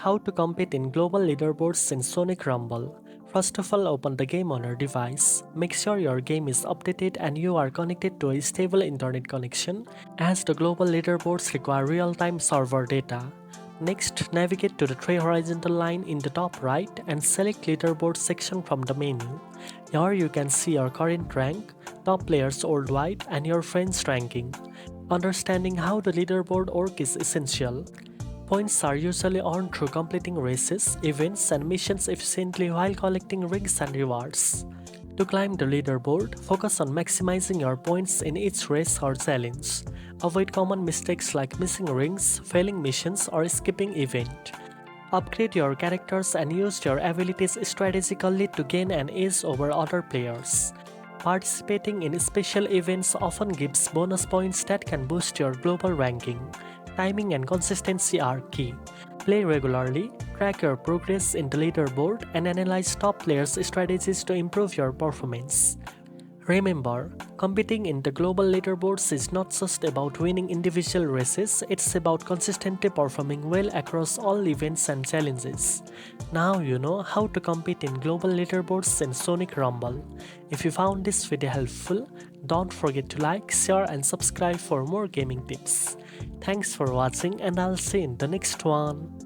how to compete in global leaderboards in Sonic Rumble. First of all, open the game on your device. Make sure your game is updated and you are connected to a stable internet connection, as the global leaderboards require real-time server data. Next, navigate to the three horizontal line in the top right and select Leaderboard section from the menu. Here you can see your current rank, top players worldwide, and your friends' ranking. Understanding how the leaderboard works is essential. Points are usually earned through completing races, events, and missions efficiently while collecting rings and rewards. To climb the leaderboard, focus on maximizing your points in each race or challenge. Avoid common mistakes like missing rings, failing missions, or skipping event. Upgrade your characters and use your abilities strategically to gain an edge over other players. Participating in special events often gives bonus points that can boost your global ranking. Timing and consistency are key. Play regularly, track your progress in the leaderboard, and analyze top players' strategies to improve your performance. Remember, competing in the global leaderboards is not just about winning individual races, it's about consistently performing well across all events and challenges. Now you know how to compete in global leaderboards in Sonic Rumble. If you found this video helpful, don't forget to like, share, and subscribe for more gaming tips. Thanks for watching, and I'll see you in the next one.